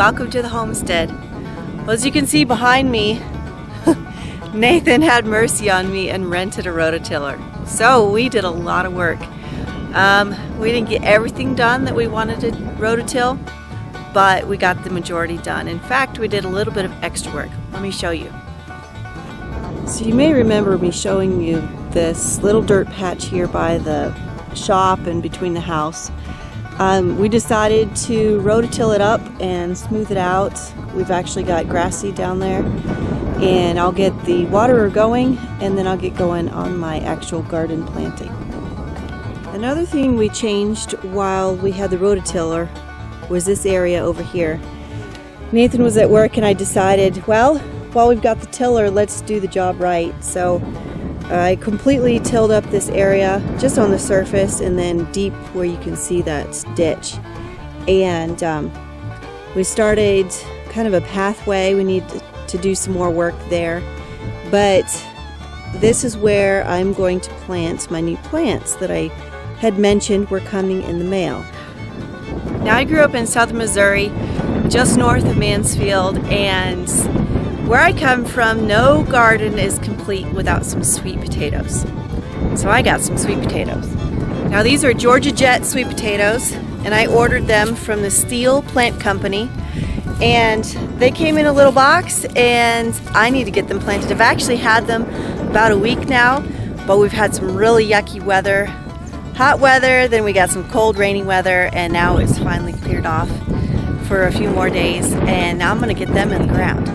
welcome to the homestead. Well, as you can see behind me, Nathan had mercy on me and rented a rototiller. So we did a lot of work. We didn't get everything done that we wanted to rototill, but we got the majority done. In fact, we did a little bit of extra work. Let me show you. So you may remember me showing you this little dirt patch here by the shop and between the house. We decided to rototill it up and smooth it out. We've actually got grass seed down there, and I'll get the waterer going, and then I'll get going on my actual garden planting. Another thing we changed while we had the rototiller was this area over here. Nathan was at work and I decided, well, while we've got the tiller, let's do the job right. So I completely tilled up this area just on the surface and then deep where you can see that ditch. And we started kind of a pathway. We need to do some more work there. But this is where I'm going to plant my new plants that I had mentioned were coming in the mail. Now, I grew up in southern Missouri, just north of Mansfield, and where I come from, no garden is complete without some sweet potatoes. So I got some sweet potatoes. Now, these are Georgia Jet sweet potatoes, and I ordered them from the Steel Plant Company, and they came in a little box, and I need to get them planted. I've actually had them about a week now, but we've had some really yucky weather. Hot weather, then we got some cold, rainy weather, and now it's finally cleared off for a few more days, and now I'm going to get them in the ground.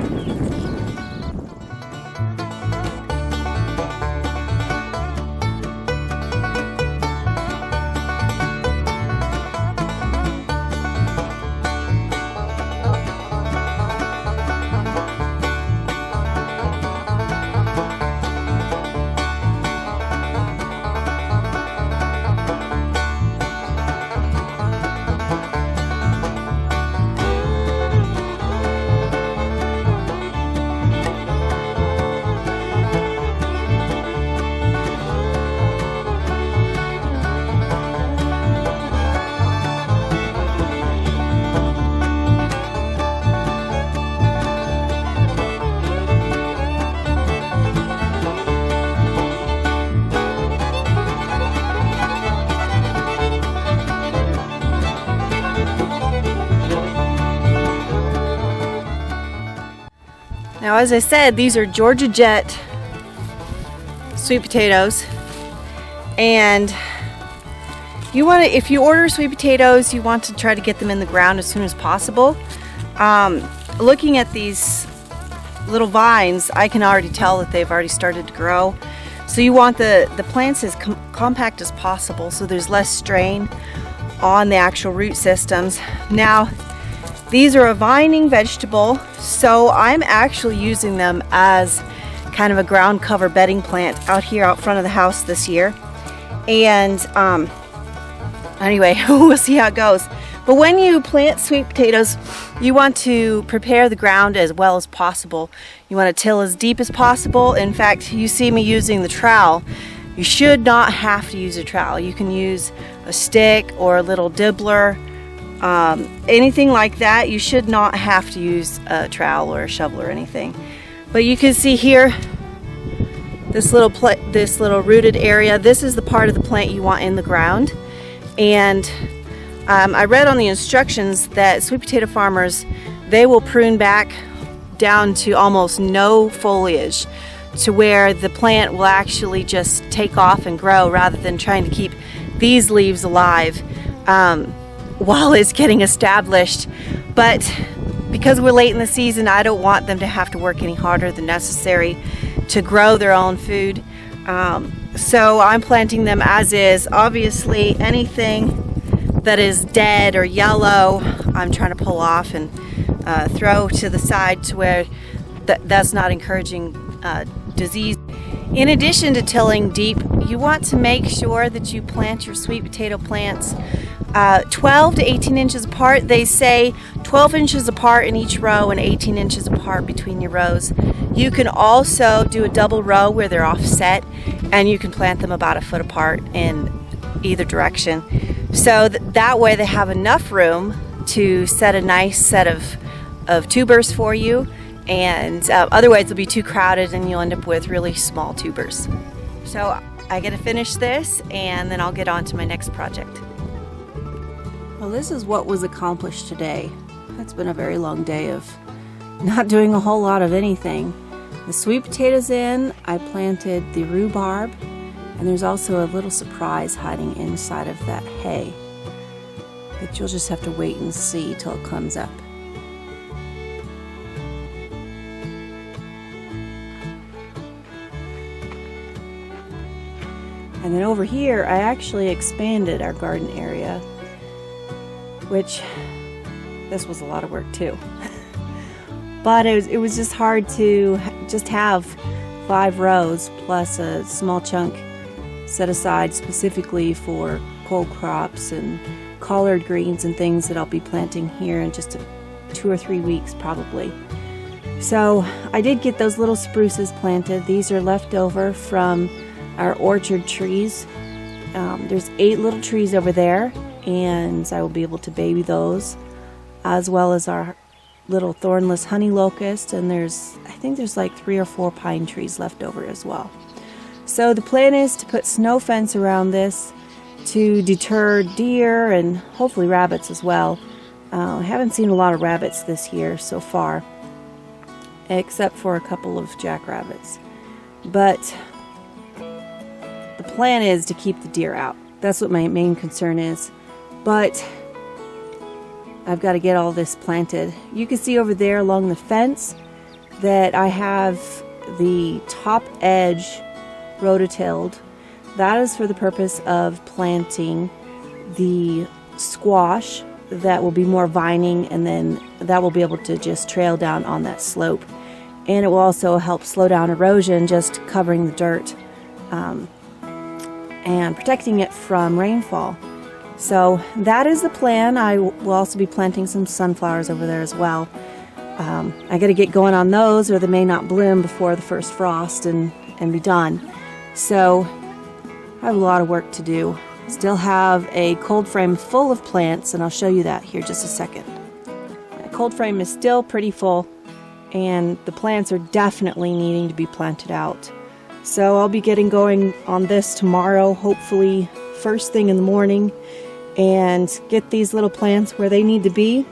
Now, as I said, these are Georgia Jet sweet potatoes, and you want to, if you order sweet potatoes, you want to try to get them in the ground as soon as possible. Looking at these little vines, I can already tell that they've already started to grow. So you want the plants as compact as possible so there's less strain on the actual root systems. Now, these are a vining vegetable, so I'm actually using them as kind of a ground cover bedding plant out here out front of the house this year. And anyway, we'll see how it goes. But when you plant sweet potatoes, you want to prepare the ground as well as possible. You want to till as deep as possible. In fact, you see me using the trowel. You should not have to use a trowel. You can use a stick or a little dibbler. Anything like that. You should not have to use a trowel or a shovel or anything. But you can see here this little rooted area. This is the part of the plant you want in the ground. And I read on the instructions that sweet potato farmers, they will prune back down to almost no foliage, to where the plant will actually just take off and grow rather than trying to keep these leaves alive while it's getting established. But because we're late in the season, I don't want them to have to work any harder than necessary to grow their own food. So I'm planting them as is. Obviously, anything that is dead or yellow, I'm trying to pull off and throw to the side to where that's not encouraging disease. In addition to tilling deep, you want to make sure that you plant your sweet potato plants 12 to 18 inches apart. They say 12 inches apart in each row and 18 inches apart between your rows. You can also do a double row where they're offset, and you can plant them about a foot apart in either direction. So that way they have enough room to set a nice set of of tubers for you, and otherwise it'll be too crowded and you'll end up with really small tubers. So I gotta finish this and then I'll get on to my next project. Well, this is what was accomplished today. It's been a very long day of not doing a whole lot of anything. The sweet potatoes in, I planted the rhubarb, and there's also a little surprise hiding inside of that hay that you'll just have to wait and see till it comes up. And then over here, I actually expanded our garden area, which this was a lot of work too. But it was just hard to just have 5 rows plus a small chunk set aside specifically for cold crops and collard greens and things that I'll be planting here in just 2 or 3 weeks probably. So I did get those little spruces planted. These are left over from our orchard trees. There's 8 little trees over there, and I will be able to baby those, as well as our little thornless honey locust, and I think there's like 3 or 4 pine trees left over as well. So the plan is to put snow fence around this to deter deer and hopefully rabbits as well. I haven't seen a lot of rabbits this year so far, except for a couple of jackrabbits. But the plan is to keep the deer out. That's what my main concern is. But I've got to get all this planted. You can see over there along the fence that I have the top edge rototilled. That is for the purpose of planting the squash that will be more vining, and then that will be able to just trail down on that slope. And it will also help slow down erosion, just covering the dirt and protecting it from rainfall. So that is the plan. I will also be planting some sunflowers over there as well. I got to get going on those, or they may not bloom before the first frost and be done. So I have a lot of work to do. Still have a cold frame full of plants, and I'll show you that here just a second. My cold frame is still pretty full, and the plants are definitely needing to be planted out. So I'll be getting going on this tomorrow, hopefully first thing in the morning, and get these little plants where they need to be.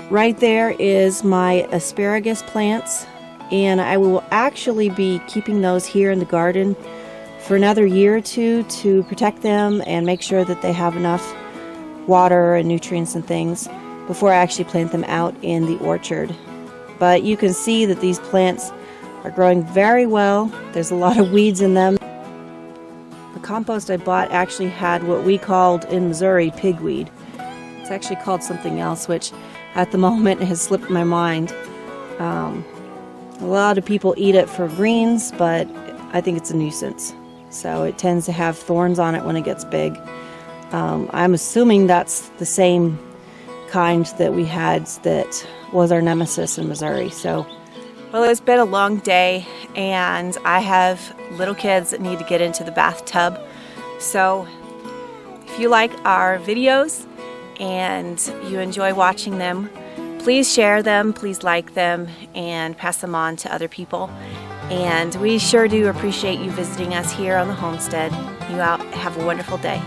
Right there is my asparagus plants, and I will actually be keeping those here in the garden for another year or two to protect them and make sure that they have enough water and nutrients and things before I actually plant them out in the orchard. But you can see that these plants are growing very well. There's a lot of weeds in them. The compost I bought actually had what we called in Missouri pigweed. It's actually called something else, which at the moment has slipped my mind. A lot of people eat it for greens, but I think it's a nuisance. So it tends to have thorns on it when it gets big. I'm assuming that's the same kind that we had that was our nemesis in Missouri. So, well, it's been a long day, and I have little kids that need to get into the bathtub. So if you like our videos and you enjoy watching them, please share them, please like them, and pass them on to other people. And we sure do appreciate you visiting us here on the homestead. You have a wonderful day.